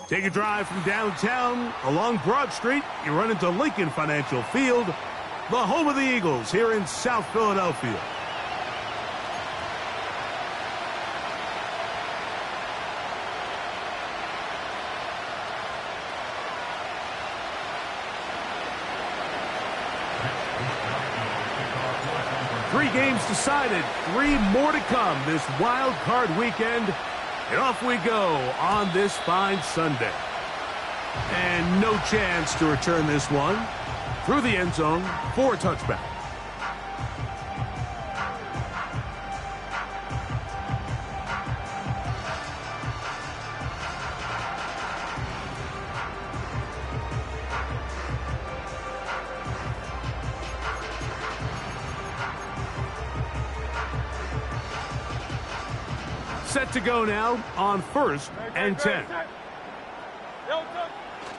Take a drive from downtown along Broad Street. You run into Lincoln Financial Field, the home of the Eagles here in South Philadelphia. Three games decided, three more to come this wild card weekend. And off we go on this fine Sunday. And no chance to return this one through the end zone for a touchback. Set to go now on 1st and 10.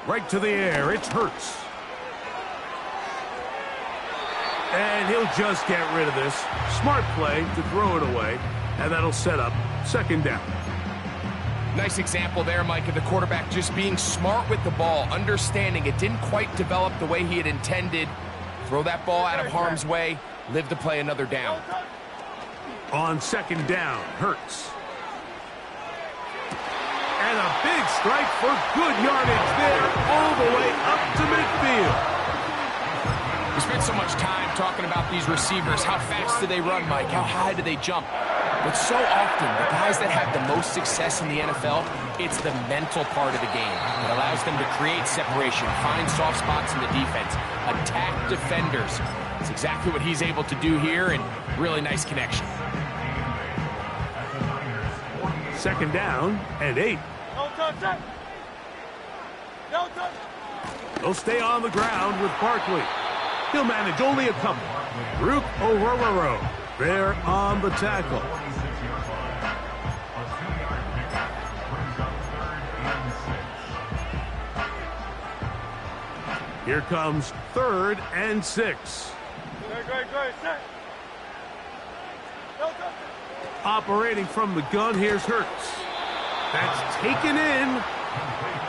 Right to the air, it's Hurts. And he'll just get rid of this. Smart play to throw it away, and that'll set up 2nd down. Nice example there, Mike, of the quarterback just being smart with the ball, understanding it didn't quite develop the way he had intended. Throw that ball out of harm's way, live to play another down. On 2nd down, Hurts. And a big strike for good yardage there, all the way up to midfield. We spent so much time talking about these receivers. How fast do they run, Mike? How high do they jump? But so often, the guys that have the most success in the NFL, it's the mental part of the game. It allows them to create separation, find soft spots in the defense, attack defenders. It's exactly what he's able to do here, and really nice connection. 2nd down and 8. They'll stay on the ground with Barkley. He'll manage only a couple. Rook Orororo there on the tackle. Here comes 3rd and 6. Operating from the gun, here's Hurts. That's taken in.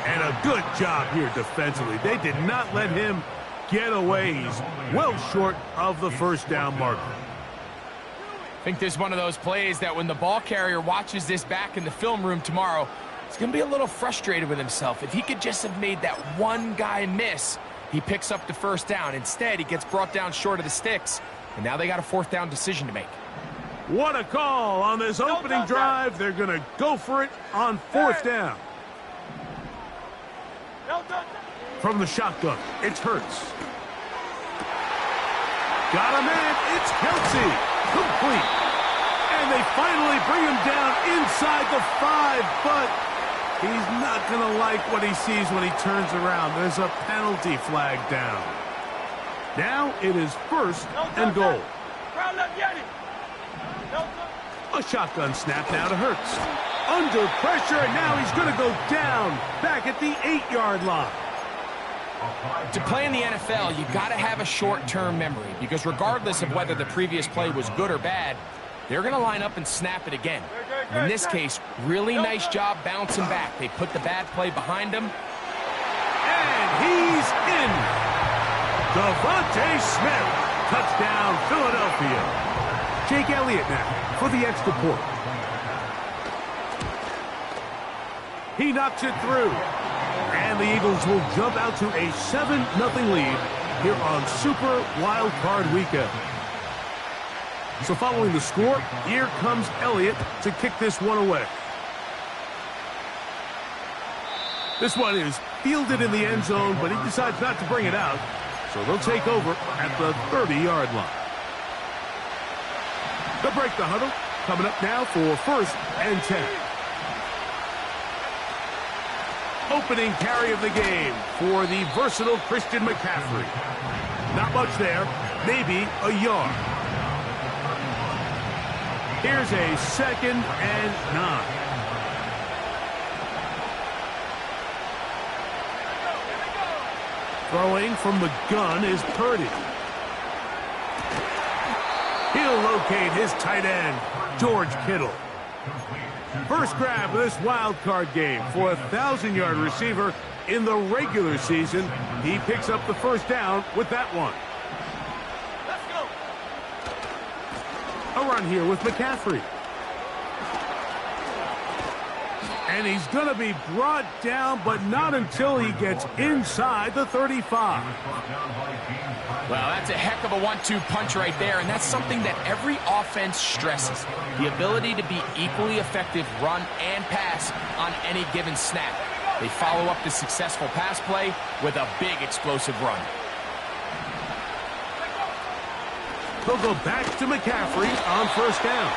And a good job here defensively. They did not let him get away. He's well short of the 1st down marker. I think this is one of those plays that when the ball carrier watches this back in the film room tomorrow, he's going to be a little frustrated with himself. If he could just have made that one guy miss, he picks up the 1st down. Instead, he gets brought down short of the sticks, and now they got a 4th down decision to make. What a call on this opening drive. They're going to go for it on 4th down. From the shotgun, it's Hurts. Got a man, it's Kelsey. Complete. And they finally bring him down inside the 5, but he's not going to like what he sees when he turns around. There's a penalty flag down. Now it is 1st and goal. A shotgun snap now to Hurts. Under pressure, and now he's going to go down back at the 8-yard line. To play in the NFL, you got to have a short-term memory, because regardless of whether the previous play was good or bad, they're going to line up and snap it again. In this case, really nice job bouncing back. They put the bad play behind him. And he's in. Devontae Smith. Touchdown, Philadelphia. Jake Elliott now for the extra point. He knocks it through. And the Eagles will jump out to a 7-0 lead here on Super Wild Card Weekend. So following the score, here comes Elliott to kick this one away. This one is fielded in the end zone, but he decides not to bring it out. So they'll take over at the 30-yard line. They'll break the huddle. Coming up now for 1st and 10. Opening carry of the game for the versatile Christian McCaffrey. Not much there, maybe a yard. Here's a 2nd and 9. Throwing from the gun is Purdy. He'll locate his tight end, George Kittle. First grab of this wild card game for a 1,000-yard receiver in the regular season. He picks up the first down with that one. Let's go. A run here with McCaffrey. And he's going to be brought down, but not until he gets inside the 35. Well, that's a heck of a 1-2 punch right there, and that's something that every offense stresses. The ability to be equally effective run and pass on any given snap. They follow up the successful pass play with a big explosive run. They'll go back to McCaffrey on first down.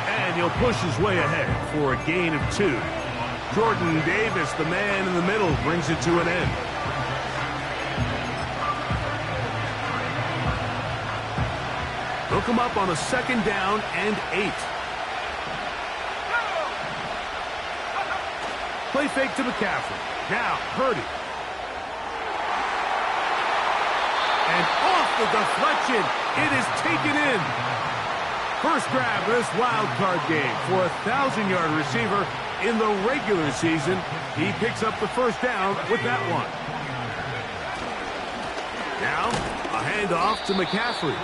And he'll push his way ahead for a gain of 2. Jordan Davis, the man in the middle, brings it to an end. They'll come up on a second down and 8. Play fake to McCaffrey. Now, Purdy. And off the deflection, it is taken in. First grab of this wild card game for a 1,000-yard receiver in the regular season. He picks up the first down with that one. Now, a handoff to McCaffrey.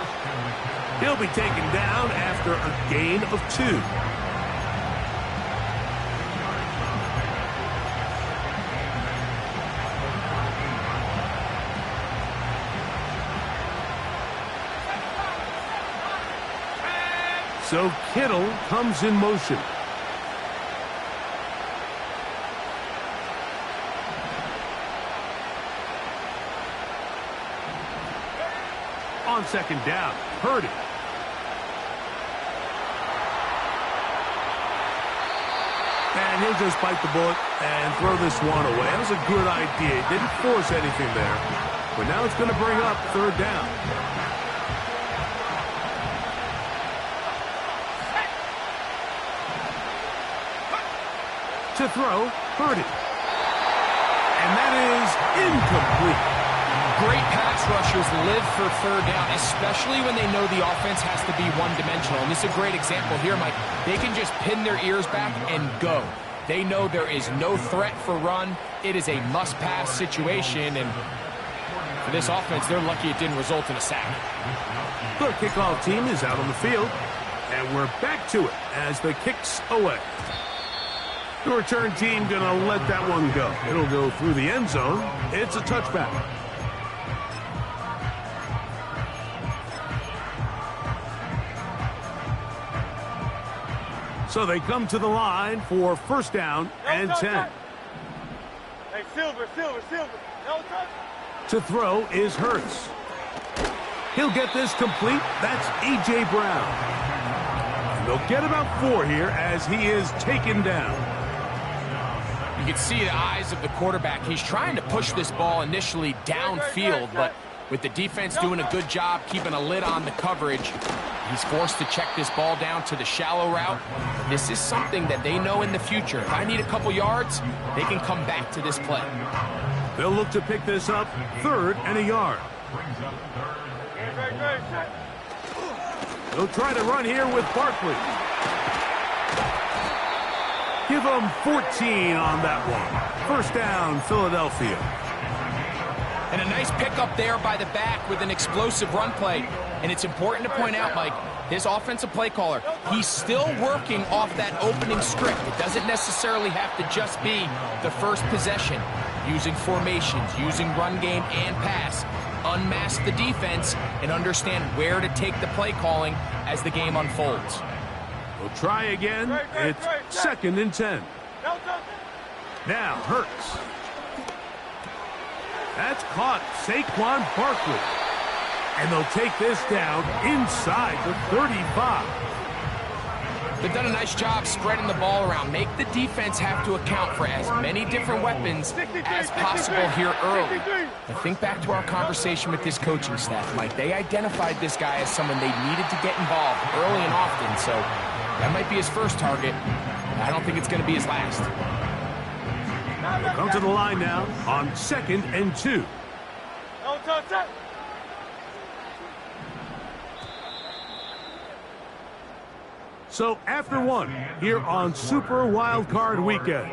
He'll be taken down after a gain of 2. So Kittle comes in motion. On second down, Purdy. And he'll just bite the bullet and throw this one away. That was a good idea. He didn't force anything there. But now it's going to bring up third down. To throw, Purdy. And that is incomplete. Great pass rushers live for third down, especially when they know the offense has to be one-dimensional. And this is a great example here, Mike. They can just pin their ears back and go. They know there is no threat for run. It is a must-pass situation, and for this offense, they're lucky it didn't result in a sack. The kickoff team is out on the field, and we're back to it as the kick's away. The return team going to let that one go. It'll go through the end zone. It's a touchback. So they come to the line for first down and 10. Hey, Silver. No touch. To throw is Hurts. He'll get this complete. That's A.J. Brown. And they'll get about 4 here as he is taken down. You can see the eyes of the quarterback. He's trying to push this ball initially downfield, but with the defense doing a good job keeping a lid on the coverage, he's forced to check this ball down to the shallow route. This is something that they know in the future. If I need a couple yards, they can come back to this play. They'll look to pick this up 3rd and a yard. They'll try to run here with Barkley. Give them 14 on that one. First down, Philadelphia. And a nice pickup there by the back with an explosive run play. And it's important to point out, Mike, his offensive play caller, he's still working off that opening script. It doesn't necessarily have to just be the first possession. Using formations, using run game and pass. Unmask the defense and understand where to take the play calling as the game unfolds. We'll try again. It's 2nd and 10. Now Hurts. That's caught. Saquon Barkley. And they'll take this down inside the 35. They've done a nice job spreading the ball around. Make the defense have to account for as many different weapons as possible here early. But think back to our conversation with this coaching staff, Mike. They identified this guy as someone they needed to get involved early and often, so that might be his first target. I don't think it's going to be his last. We'll come to the line now on 2nd and 2. So after one, here on Super Wild Card Weekend,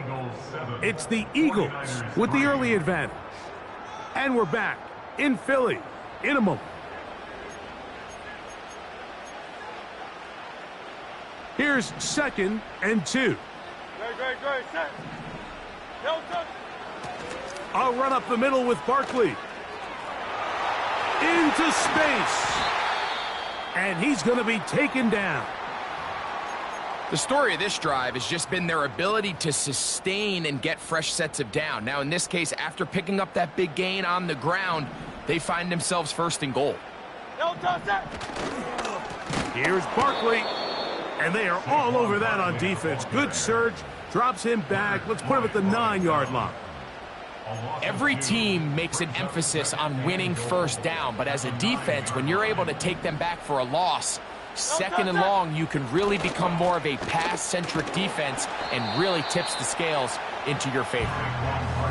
it's the Eagles with the early advantage. And we're back in Philly in a moment. Here's 2nd and 2. Great, set. No touch. I'll run up the middle with Barkley. Into space. And he's going to be taken down. The story of this drive has just been their ability to sustain and get fresh sets of down. Now, in this case, after picking up that big gain on the ground, they find themselves 1st and goal. No touch. Here's Barkley. And they are all over that on defense. Good surge. Drops him back. Let's put him at the 9-yard line. Every team makes an emphasis on winning 1st down, but as a defense, when you're able to take them back for a loss, 2nd and long, you can really become more of a pass-centric defense and really tips the scales into your favor.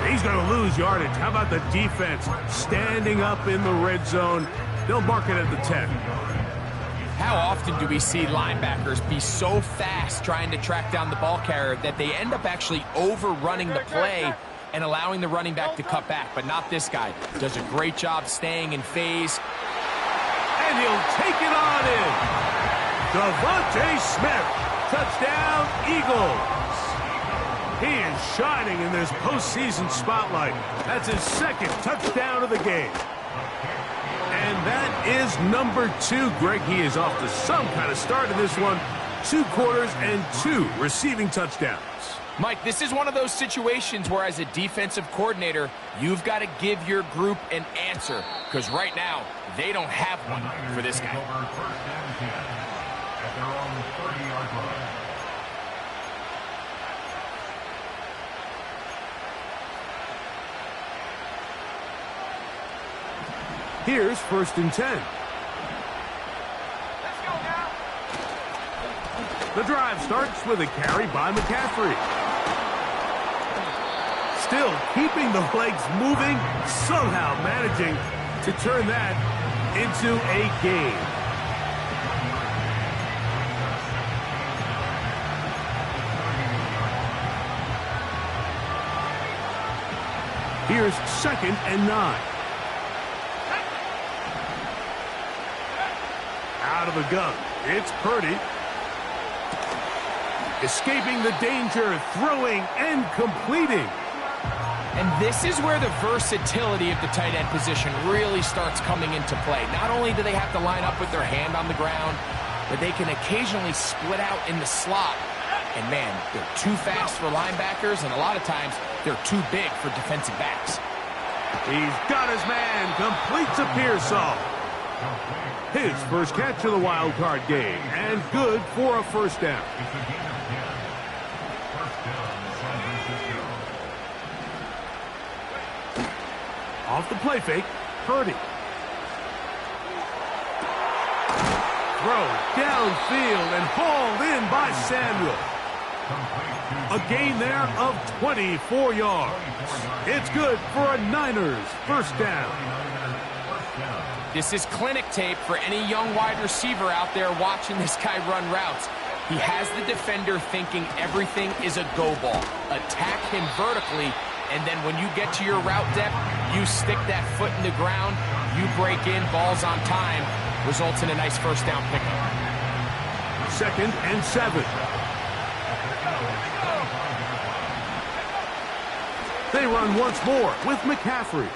He's going to lose yardage. How about the defense standing up in the red zone? They'll mark it at the 10. How often do we see linebackers be so fast trying to track down the ball carrier that they end up actually overrunning the play and allowing the running back to cut back? But not this guy. Does a great job staying in phase. And he'll take it on in. Devontae Smith. Touchdown, Eagles. He is shining in this postseason spotlight. That's his 2nd touchdown of the game. And that is number 2. Greg, he is off to some kind of start in this one. 2 quarters and 2 receiving touchdowns. Mike, this is one of those situations where as a defensive coordinator, you've got to give your group an answer. Because right now, they don't have one for this guy. Here's 1st and 10. Let's go now. The drive starts with a carry by McCaffrey. Still keeping the legs moving, somehow managing to turn that into a gain. Here's 2nd and 9. Out of the gun, it's Purdy. Escaping the danger, throwing and completing. And this is where the versatility of the tight end position really starts coming into play. Not only do they have to line up with their hand on the ground, but they can occasionally split out in the slot. And man, they're too fast for linebackers, and a lot of times they're too big for defensive backs. He's got his man, completes a Pearsall. His first catch of the wild card game, and good for a 1st down. Off the play fake, Purdy. Throw downfield and hauled in by Samuel. A gain there of 24 yards. It's good for a Niners 1st down. This is clinic tape for any young wide receiver out there watching this guy run routes. He has the defender thinking everything is a go ball. Attack him vertically, and then when you get to your route depth, you stick that foot in the ground, you break in, balls on time, results in a nice 1st down pickup. 2nd and 7. They run once more with McCaffrey.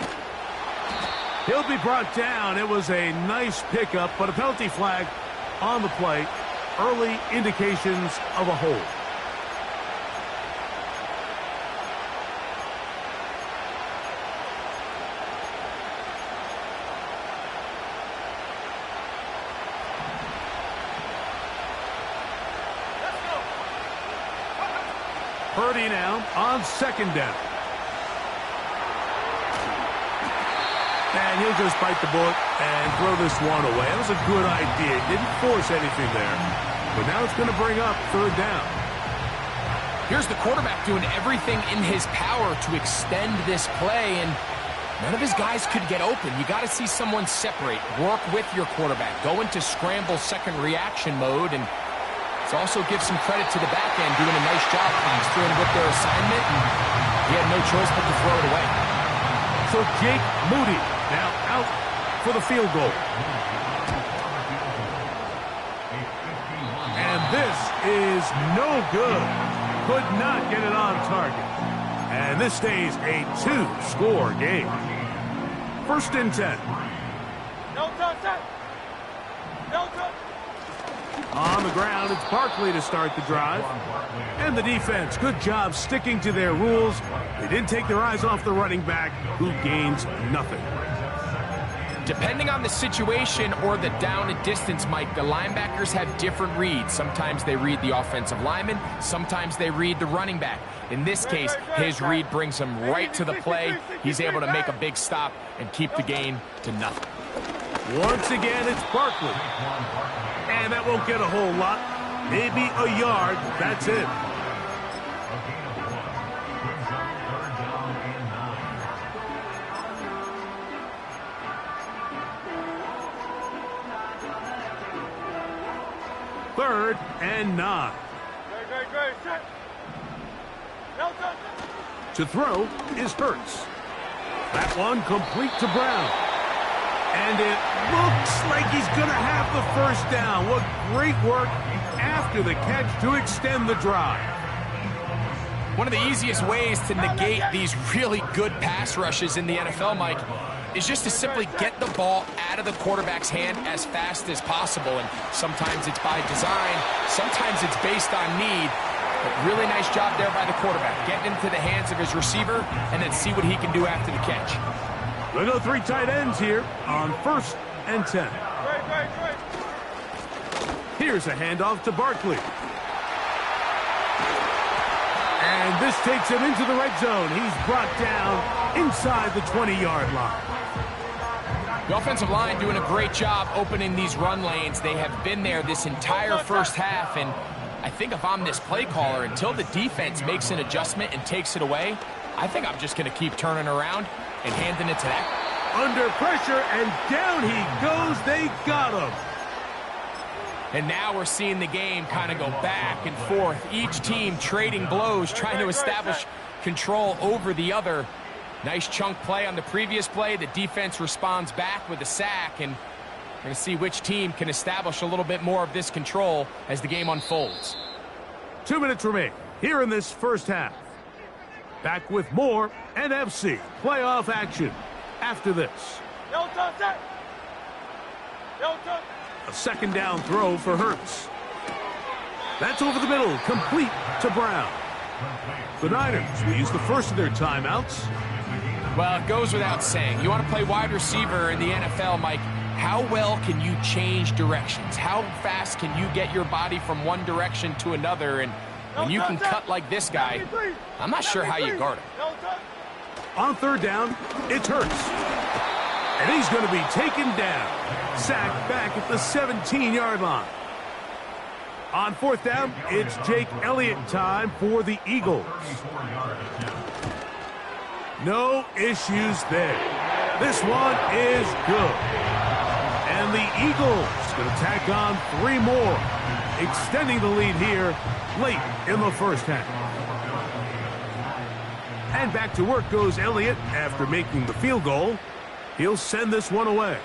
He'll be brought down. It was a nice pickup, but a penalty flag on the play. Early indications of a hold. Purdy now on 2nd down. And he'll just bite the bullet and throw this one away. That was a good idea. Didn't force anything there. But now it's going to bring up 3rd down. Here's the quarterback doing everything in his power to extend this play, and none of his guys could get open. You got to see someone separate, work with your quarterback, go into scramble 2nd reaction mode, and Let's also give some credit to the back end, doing a nice job pass through with their assignment, and he had no choice but to throw it away. So Jake Moody now out for the field goal. And this is no good. Could not get it on target. And this stays a 2-score game. 1st and 10. No touch, no touch. On the ground, it's Barkley to start the drive. And the defense, good job sticking to their rules. They didn't take their eyes off the running back, who gains nothing. Depending on the situation or the down and distance, Mike, the linebackers have different reads. Sometimes they read the offensive lineman. Sometimes they read the running back. In this case, his read brings him right to the play. He's able to make a big stop and keep the gain to nothing. Once again, it's Barkley. And that won't get a whole lot. Maybe a yard. That's it. Third and 9. Great, set. No touch. To throw is Hurts. That one complete to Brown. And it looks like he's going to have the first down. What great work after the catch to extend the drive. One of the easiest ways to negate these really good pass rushes in the NFL, Mike, is just to simply get the ball out of the quarterback's hand as fast as possible. And sometimes it's by design, sometimes it's based on need. But really nice job there by the quarterback, getting into the hands of his receiver and then see what he can do after the catch. We'll go 3 tight ends here on 1st and 10. Great. Here's a handoff to Barkley. And this takes him into the red zone. He's brought down inside the 20-yard line. The offensive line doing a great job opening these run lanes. They have been there this entire first half, and I think if I'm this play caller, until the defense makes an adjustment and takes it away, I think I'm just going to keep turning around and handing it to that. Under pressure, and down he goes. They got him. And now we're seeing the game kind of go back and forth. Each team trading blows, trying to establish control over the other. Nice chunk play on the previous play. The defense responds back with a sack, and we're going to see which team can establish a little bit more of this control as the game unfolds. 2 minutes remain here in this first half. Back with more NFC playoff action after this. No touch, no touch. A 2nd down throw for Hurts. That's over the middle, complete to Brown. The Niners will use the first of their timeouts. Well, it goes without saying. You want to play wide receiver in the NFL, Mike, how well can you change directions? How fast can you get your body from one direction to another? And when you can cut like this guy, I'm not sure how you guard him. On 3rd down, it's Hurts. And he's going to be taken down. Sacked back at the 17-yard line. On 4th down, it's Jake Elliott time for the Eagles. No issues there. This one is good. And the Eagles going to tack on 3 more, extending the lead here late in the first half. And back to work goes Elliott after making the field goal. He'll send this one away.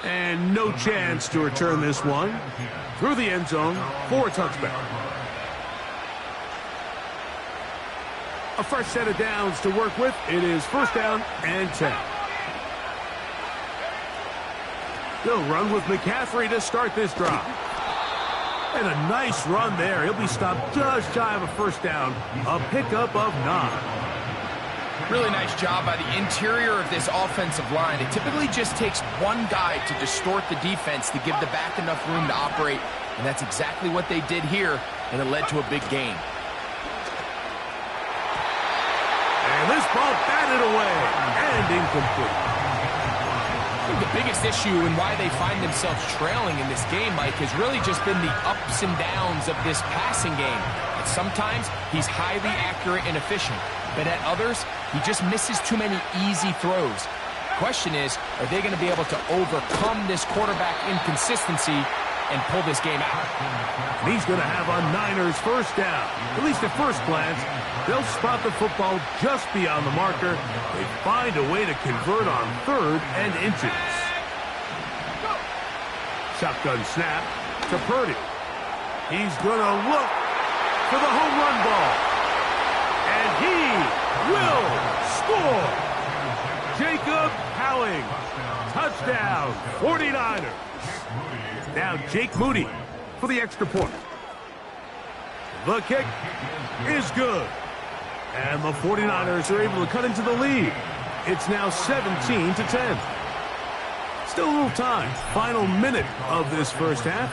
And no chance to return this one through the end zone for a touchback. A fresh set of downs to work with. It is 1st down and 10. They'll run with McCaffrey to start this drive. And a nice run there. He'll be stopped just shy of a 1st down. A pickup of 9. Really nice job by the interior of this offensive line. It typically just takes one guy to distort the defense to give the back enough room to operate. And that's exactly what they did here, and it led to a big gain. And this ball batted away and incomplete. I think the biggest issue and why they find themselves trailing in this game, Mike, has really just been the ups and downs of this passing game. And sometimes he's highly accurate and efficient, but at others, he just misses too many easy throws. The question is, are they going to be able to overcome this quarterback inconsistency and pull this game out. And he's going to have a Niners first down. At least at first glance, they'll spot the football just beyond the marker. They find a way to convert on 3rd and inches. Shotgun snap to Purdy. He's going to look for the home run ball. And he will score. Jacob Howing. Touchdown, 49ers. Now Jake Moody for the extra point. The kick is good. And the 49ers are able to cut into the lead. It's now 17-10. Still a little time. Final minute of this first half.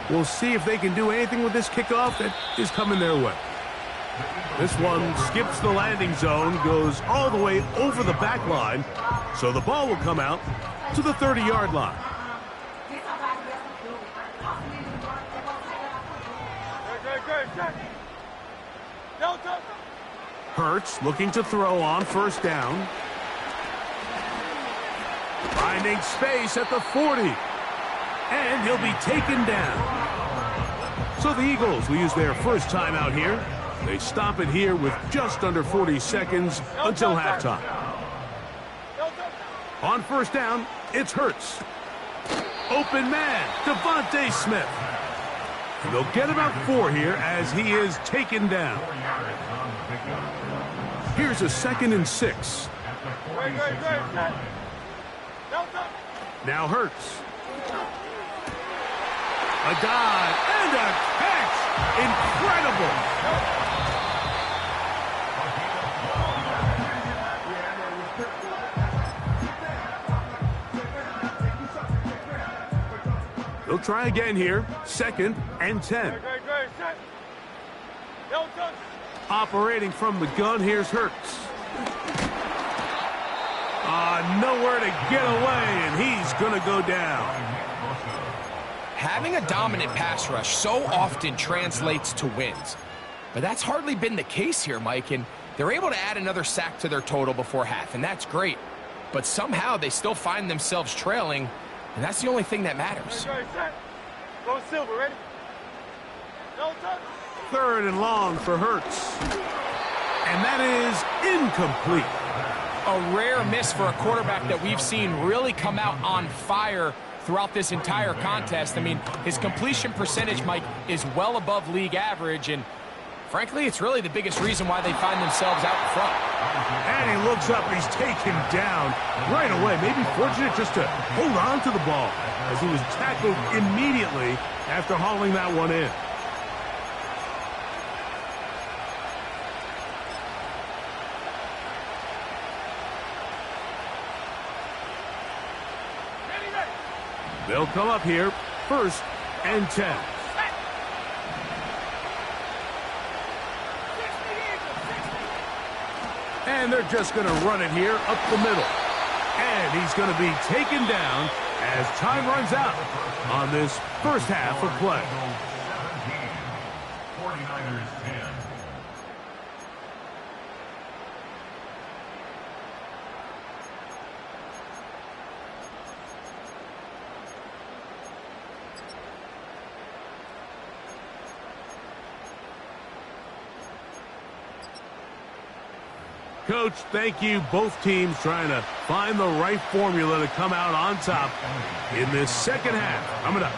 We'll see if they can do anything with this kickoff that is coming their way. This one skips the landing zone, goes all the way over the back line, so the ball will come out to the 30-yard line. Hurts looking to throw on first down. Finding space at the 40. And he'll be taken down. So the Eagles will use their first timeout here. They stop it here with just under 40 seconds until halftime. On first down, it's Hurts. Open man, Devontae Smith. And they'll get about 4 here as he is taken down. Here's a 2nd and 6. Now Hurts. A dive and a catch. Incredible. They'll try again here. 2nd and 10. Operating from the gun, here's Hurts. Nowhere to get away, and he's going to go down. Having a dominant pass rush so often translates to wins. But that's hardly been the case here, Mike, and they're able to add another sack to their total before half, and that's great. But somehow they still find themselves trailing, and that's the only thing that matters. Go Silver, ready? 3rd and long for Hurts. And that is incomplete. A rare miss for a quarterback that we've seen really come out on fire throughout this entire contest. I mean, his completion percentage, Mike, is well above league average, and frankly, it's really the biggest reason why they find themselves out in front. And he looks up, he's taken down right away. Maybe fortunate just to hold on to the ball as he was tackled immediately after hauling that one in. They'll come up here, 1st and 10. And they're just going to run it here up the middle. And he's going to be taken down as time runs out on this first half of play. 49ers 10. Coach, thank you. Both teams trying to find the right formula to come out on top in this second half. Coming up,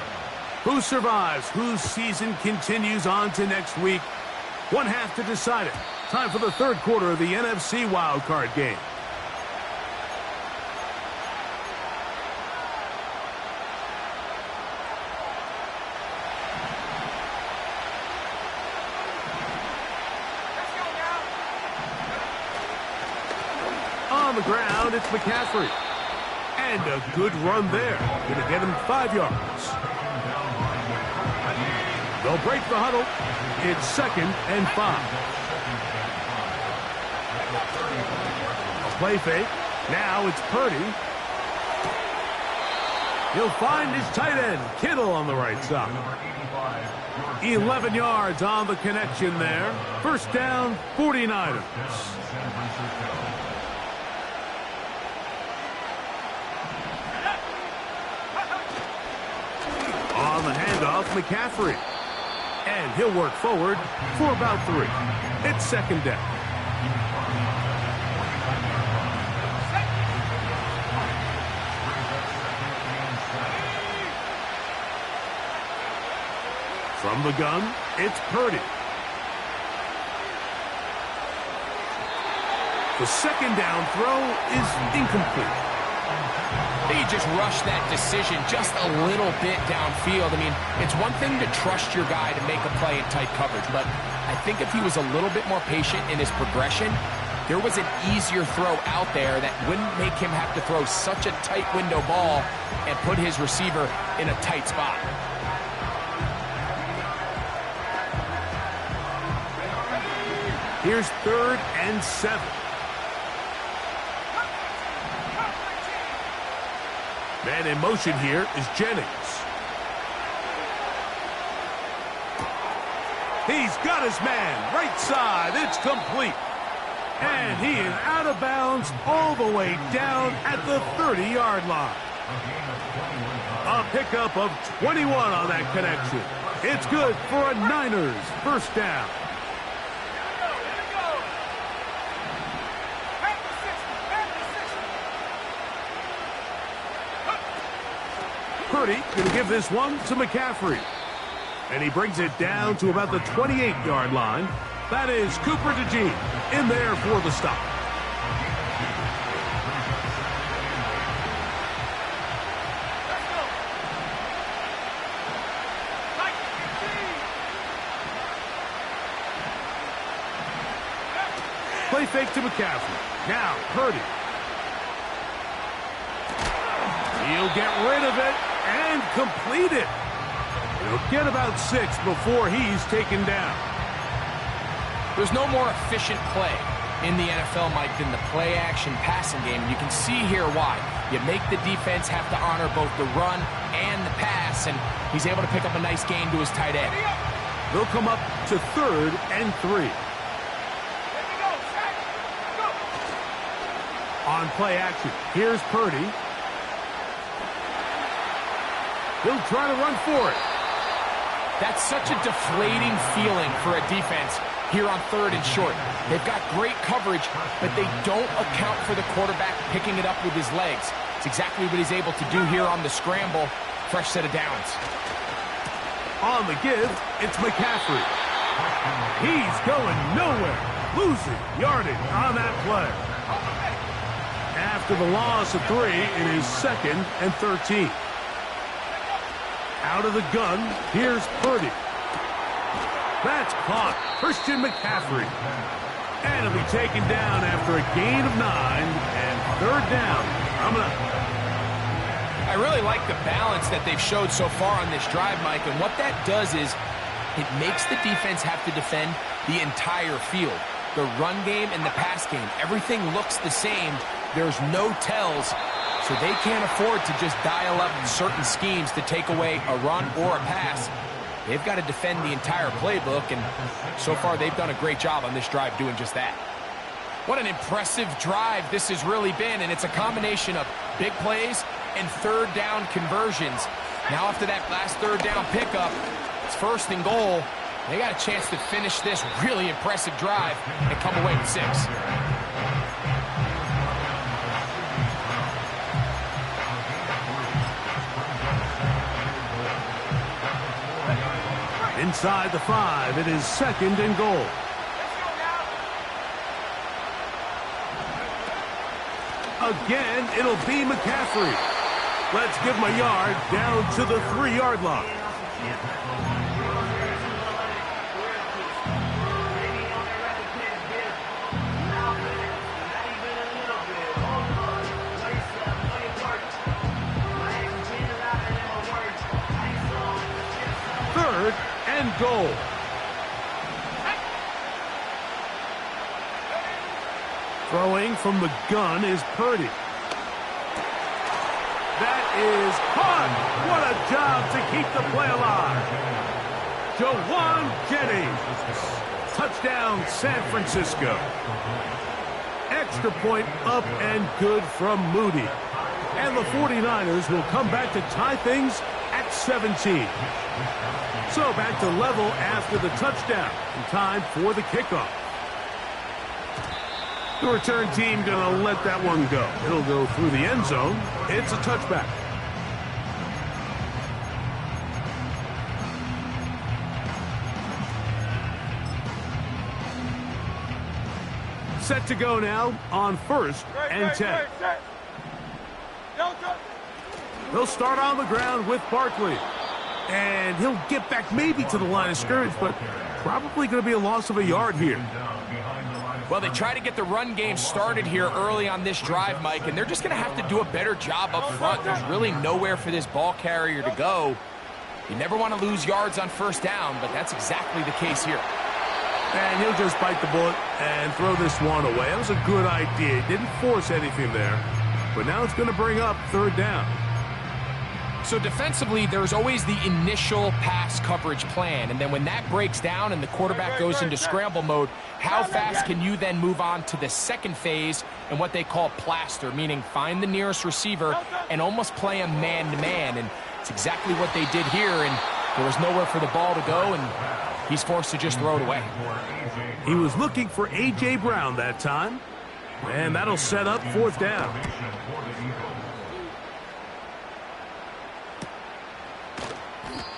who survives? Whose season continues on to next week? One half to decide it. Time for the 3rd quarter of the NFC wildcard game. On the ground, it's McCaffrey. And a good run there. Going to get him 5 yards. They'll break the huddle. It's 2nd and 5. A play fake. Now it's Purdy. He'll find his tight end, Kittle, on the right side. 11 yards on the connection there. First down, 49ers. On the handoff. off McCaffrey. And he'll work forward for about 3. It's second down. From the gun, it's Purdy. The second down throw is incomplete. He just rushed that decision just a little bit downfield. I mean, it's one thing to trust your guy to make a play in tight coverage, but I think if he was a little bit more patient in his progression, there was an easier throw out there that wouldn't make him have to throw such a tight window ball and put his receiver in a tight spot. Here's 3rd and 7. Man in motion here is Jennings. He's got his man, right side, it's complete. And he is out of bounds all the way down at the 30-yard line. A pickup of 21 on that connection. It's good for a Niners first down. Purdy going to give this one to McCaffrey. And he brings it down to about the 28-yard line. That is Cooper DeJean in there for the stop. Play fake to McCaffrey. Now Purdy. He'll get rid of it and complete it. He'll get about 6 before he's taken down. There's no more efficient play in the NFL, Mike, than the play-action passing game. You can see here why. You make the defense have to honor both the run and the pass, and he's able to pick up a nice gain to his tight end. They'll come up to 3rd and 3. On play action, here's Purdy. He'll try to run for it. That's such a deflating feeling for a defense here on 3rd and short. They've got great coverage, but they don't account for the quarterback picking it up with his legs. It's exactly what he's able to do here on the scramble. Fresh set of downs. On the give, it's McCaffrey. He's going nowhere. Losing yardage on that play. After the loss of 3, it is 2nd and 13. Out of the gun, here's Purdy. That's caught. Christian McCaffrey. And he'll be taken down after a gain of 9 and 3rd down. Coming up. I really like the balance that they've showed so far on this drive, Mike, and what that does is it makes the defense have to defend the entire field. The run game and the pass game, everything looks the same. There's no tells, so they can't afford to just dial up certain schemes to take away a run or a pass. They've got to defend the entire playbook, and so far they've done a great job on this drive doing just that. What an impressive drive this has really been, and it's a combination of big plays and 3rd down conversions. Now after that last 3rd down pickup, it's 1st and goal. They got a chance to finish this really impressive drive and come away with 6. Inside the 5, it is 2nd and goal. Again, it'll be McCaffrey. Let's give him a yard down to the 3-yard line. And goal. Throwing from the gun is Purdy. That is Hunt. What a job to keep the play alive. Jawan Jennings. Touchdown, San Francisco. Extra point up and good from Moody. And the 49ers will come back to tie things at 17. So back to level after the touchdown. And time for the kickoff. The return team going to let that one go. It'll go through the end zone. It's a touchback. Set to go now on 1st and 10. They'll start on the ground with Barkley. And he'll get back maybe to the line of scrimmage, but probably going to be a loss of a yard here. Well, they try to get the run game started here early on this drive, Mike, and they're just going to have to do a better job up front. There's really nowhere for this ball carrier to go. You never want to lose yards on 1st down, but that's exactly the case here. And he'll just bite the bullet and throw this one away. That was a good idea. Didn't force anything there. But now it's going to bring up 3rd down. So defensively, there's always the initial pass coverage plan. And then when that breaks down and the quarterback goes into scramble mode, how fast can you then move on to the second phase and what they call plaster, meaning find the nearest receiver and almost play him man-to-man. And it's exactly what they did here. And there was nowhere for the ball to go, and he's forced to just throw it away. He was looking for A.J. Brown that time. And that'll set up 4th down.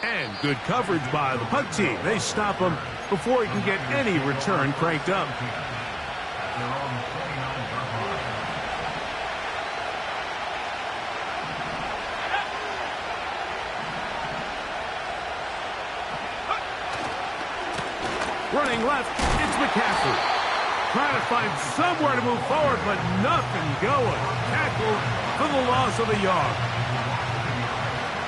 And good coverage by the punt team. They stop him before he can get any return cranked up. Running left, it's McCaffrey. Trying to find somewhere to move forward, but nothing going. Tackled for the loss of a yard.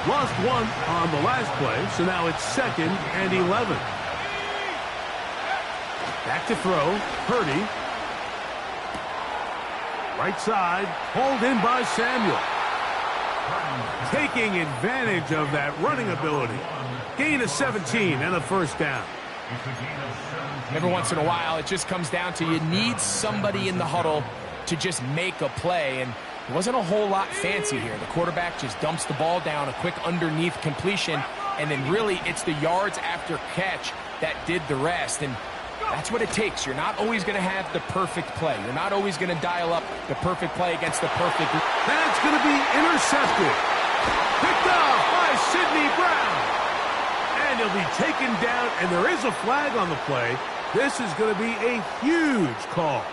Lost 1 on the last play, so now it's 2nd and 11. Back to throw, Purdy. Right side, hauled in by Samuel. Taking advantage of that running ability. Gain of 17 and a 1st down. Every once in a while, it just comes down to you need somebody in the huddle to just make a play, and it wasn't a whole lot fancy here. The quarterback just dumps the ball down, a quick underneath completion, and then really it's the yards after catch that did the rest, and that's what it takes. You're not always going to have the perfect play. You're not always going to dial up the perfect play against the perfect. That's going to be intercepted. Picked off by Sidney Brown. And he'll be taken down, and there is a flag on the play. This is going to be a huge call.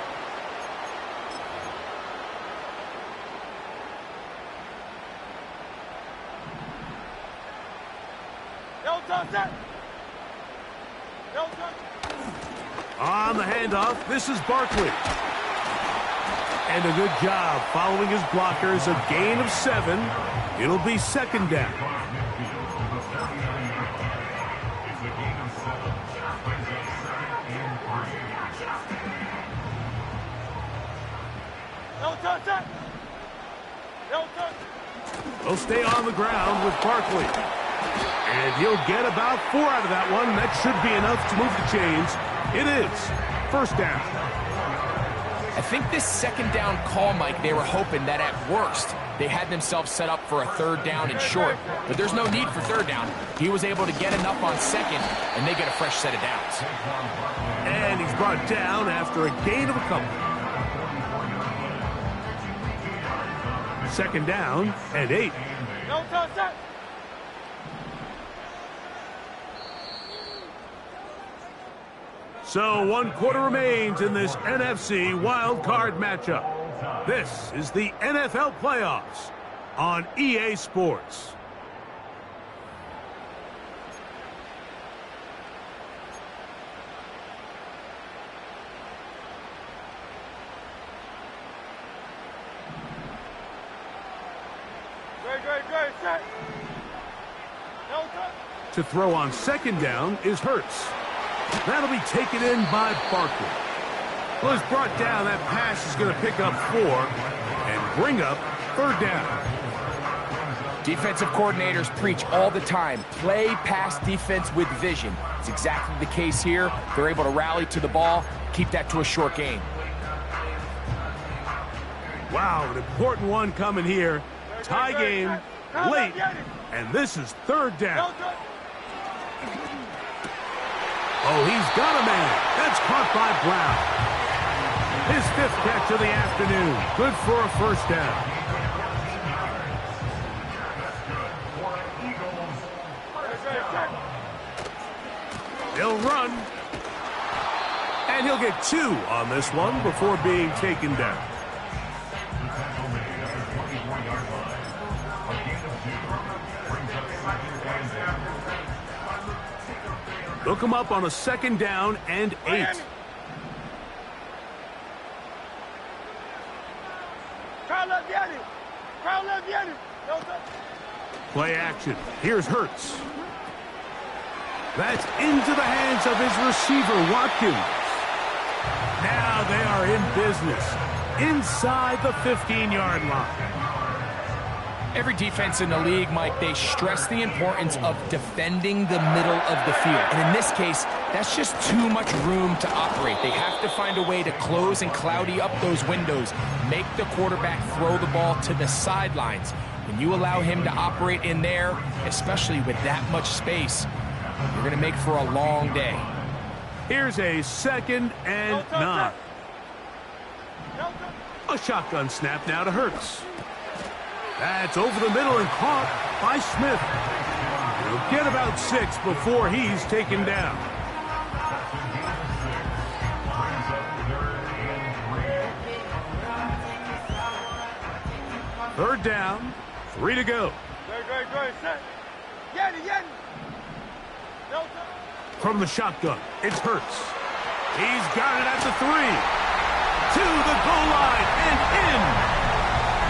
On the handoff, this is Barkley. And a good job following his blockers, a gain of 7. It'll be 2nd down. They'll stay on the ground with Barkley. And he'll get about 4 out of that one. That should be enough to move the chains. It is 1st down. I think this 2nd down call, Mike, they were hoping that at worst they had themselves set up for a 3rd down and short. But there's no need for 3rd down. He was able to get enough on 2nd, and they get a fresh set of downs. And he's brought down after a gain of a couple. 2nd down and 8. So 1 quarter remains in this NFC wildcard matchup. This is the NFL playoffs on EA Sports. To throw on 2nd down is Hurts. That'll be taken in by Barkley. Well, it's brought down. That pass is going to pick up 4 and bring up 3rd down. Defensive coordinators preach all the time, play pass defense with vision. It's exactly the case here. They're able to rally to the ball, keep that to a short game. Wow, an important one coming here. Tie game late And this is third down. Oh, he's got a man. That's caught by Brown. His 5th catch of the afternoon. Good for a first down. He'll run. And he'll get 2 on this one before being taken down. Look him up on a 2nd down and 8. Play action. Here's Hurts. That's into the hands of his receiver, Watkins. Now they are in business inside the 15-yard line. Every defense in the league, Mike, they stress the importance of defending the middle of the field. And in this case, that's just too much room to operate. They have to find a way to close and cloudy up those windows, make the quarterback throw the ball to the sidelines. When you allow him to operate in there, especially with that much space, you're going to make for a long day. Here's a 2nd and 9. A shotgun snap now to Hurts. That's over the middle and caught by Smith. He'll get about 6 before he's taken down. Third down, 3 to go. From the shotgun, it's Hurts. He's got it at the 3. To the goal line and in.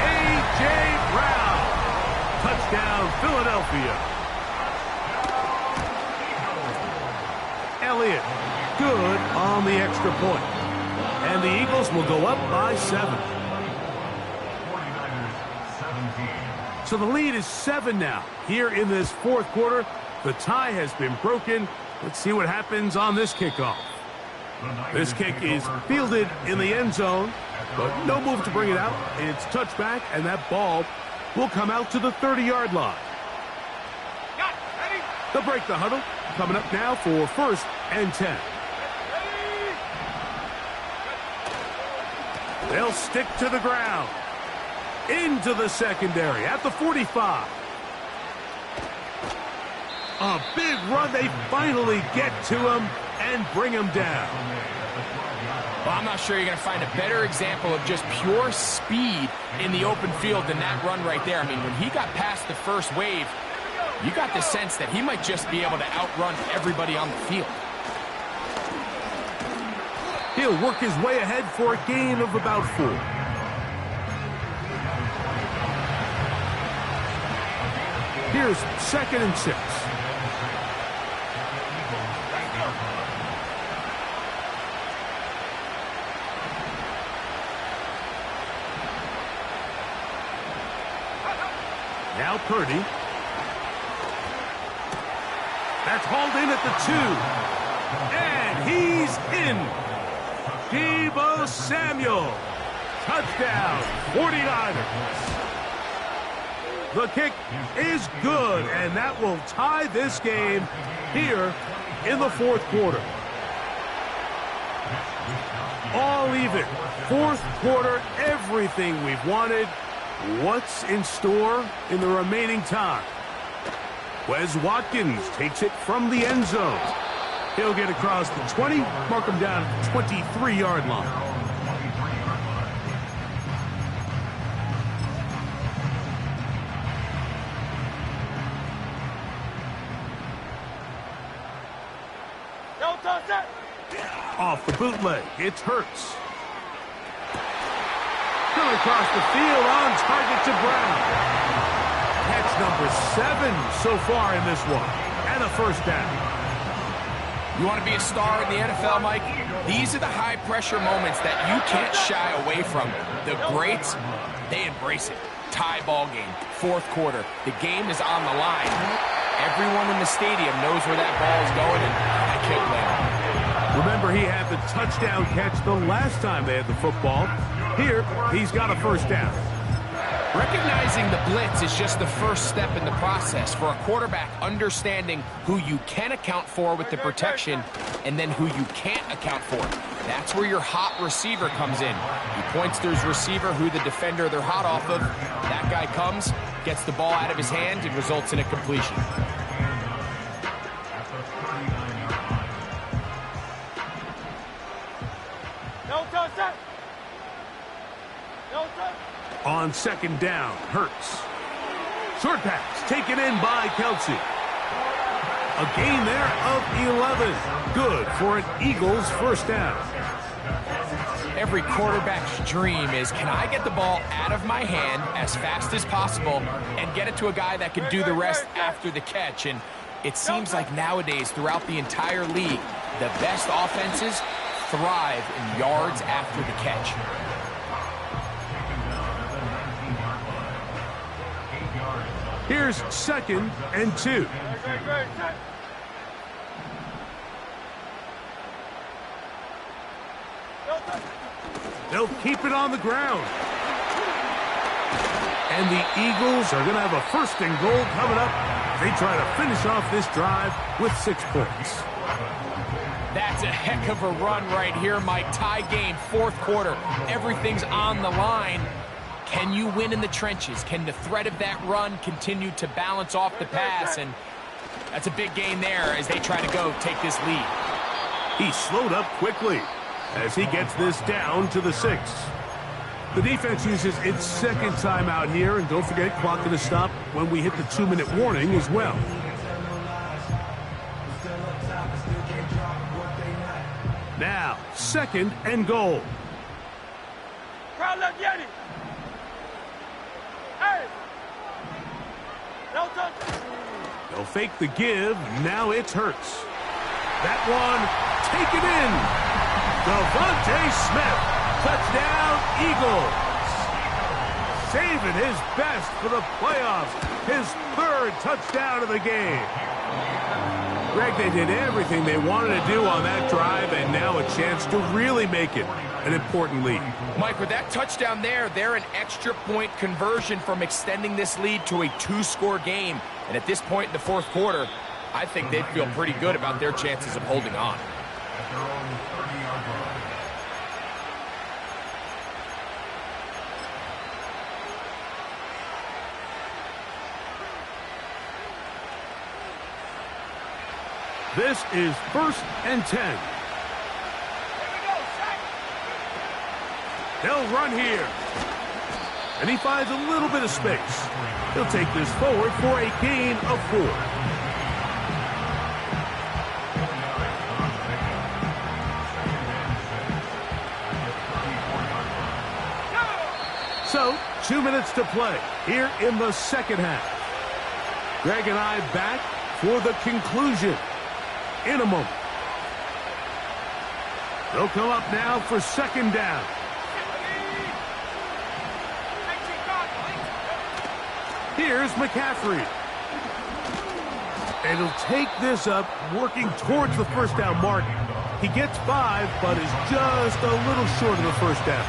A.J. Brown. Touchdown, Philadelphia. Elliott, good on the extra point. And the Eagles will go up by 7. So the lead is 7 now. Here in this 4th quarter, the tie has been broken. Let's see what happens on this kickoff. This kick is fielded in the end zone, but no move to bring it out. It's touchback, and that ball will come out to the 30-yard line. They'll break the huddle. Coming up now for 1st and 10. They'll stick to the ground. Into the secondary at the 45. A big run. They finally get to him and bring him down. Well, I'm not sure you're going to find a better example of just pure speed in the open field than that run right there. I mean, when he got past the first wave, you got the sense that he might just be able to outrun everybody on the field. He'll work his way ahead for a gain of about 4. Here's 2nd and 6. Now Purdy. That's hauled in at the 2. And he's in. Deebo Samuel. Touchdown, 49ers. The kick is good, and that will tie this game here in the 4th quarter. All even. 4th quarter, everything we've wanted. What's in store in the remaining time? Wes Watkins takes it from the end zone. He'll get across the 20, mark him down at the 23-yard line. Off the bootleg, it's Hurts. Coming across the field, on target to Brown. Catch number 7 so far in this one. And a first down. You want to be a star in the NFL, Mike? These are the high-pressure moments that you can't shy away from. The greats, they embrace it. Tie ball game, 4th quarter. The game is on the line. Everyone in the stadium knows where that ball is going, and I can't blame them. Remember, he had the touchdown catch the last time they had the football. Here, he's got a first down. Recognizing the blitz is just the first step in the process for a quarterback understanding who you can account for with the protection and then who you can't account for. That's where your hot receiver comes in. He points to his receiver who the defender they're hot off of. That guy comes, gets the ball out of his hand, and results in a completion. No touch, sir. No touch. On second down, Hurts. Short pass taken in by Kelsey. A gain there of 11. Good for an Eagles first down. Every quarterback's dream is, can I get the ball out of my hand as fast as possible and get it to a guy that can do the rest after the catch? And it seems like nowadays throughout the entire league, the best offenses thrive in yards after the catch. Here's 2nd and 2. They'll keep it on the ground. And the Eagles are going to have a 1st and goal coming up. They try to finish off this drive with 6 points. That's a heck of a run right here, Mike. Tie game, 4th quarter. Everything's on the line. Can you win in the trenches? Can the threat of that run continue to balance off the pass? And that's a big gain there as they try to go take this lead. He slowed up quickly as he gets this down to the 6. The defense uses its 2nd timeout here, and don't forget, clock going to stop when we hit the 2-minute warning as well. Now, 2nd and goal. Crowd left Yeti. Hey. No touch. They'll fake the give. Now it's Hurts. That one taken in. Devontae Smith. Touchdown, Eagles. Saving his best for the playoffs. His 3rd touchdown of the game. Greg, they did everything they wanted to do on that drive, and now a chance to really make it an important lead. Mike, with that touchdown there, they're an extra point conversion from extending this lead to a 2-score game. And at this point in the 4th quarter, I think they'd feel pretty good about their chances of holding on. This is 1st and 10. They'll run here. And he finds a little bit of space. He'll take this forward for a gain of 4. So, 2 minutes to play here in the 2nd half. Greg and I back for the conclusion in a moment. They'll come up now for 2nd down. Here's McCaffrey. And he'll take this up, working towards the 1st down mark. He gets 5, but is just a little short of the 1st down.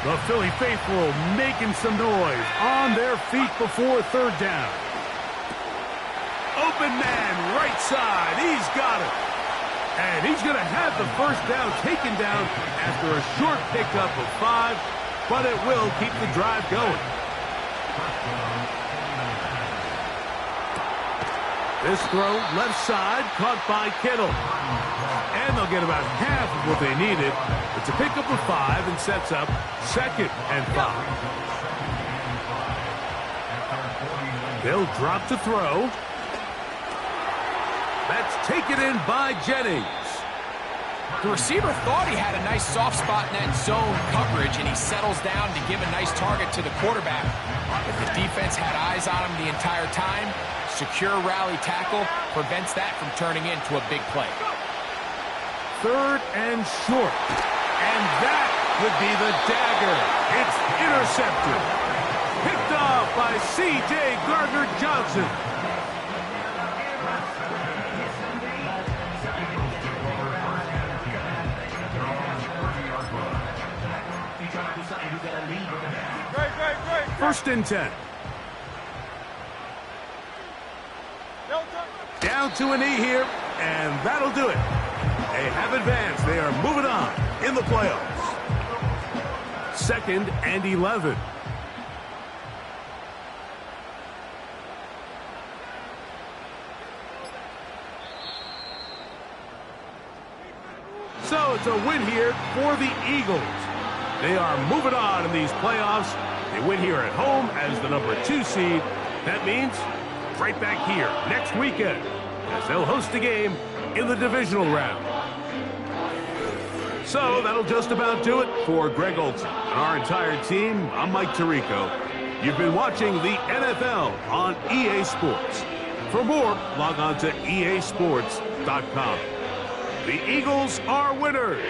The Philly faithful making some noise on their feet before 3rd down. Open man, right side. He's got it. And he's going to have the 1st down taken down after a short pickup of 5, but it will keep the drive going. This throw, left side, caught by Kittle. And they'll get about half of what they needed. It's a pickup of 5 and sets up 2nd and 5. They'll drop to throw. That's taken in by Jennings. The receiver thought he had a nice soft spot in that zone coverage, and he settles down to give a nice target to the quarterback. But the defense had eyes on him the entire time. Secure rally tackle prevents that from turning into a big play. 3rd and short. And that would be the dagger. It's intercepted. Picked off by C.J. Gardner-Johnson. First and 10. No touch. Down to a knee here, and that'll do it. They have advanced. They are moving on in the playoffs. Second and 11. So it's a win here for the Eagles. They are moving on in these playoffs. They win here at home as the number 2 seed. That means right back here next weekend as they'll host a game in the divisional round. So that'll just about do it for Greg Olson and our entire team. I'm Mike Tirico. You've been watching the NFL on EA Sports. For more, log on to easports.com. The Eagles are winners.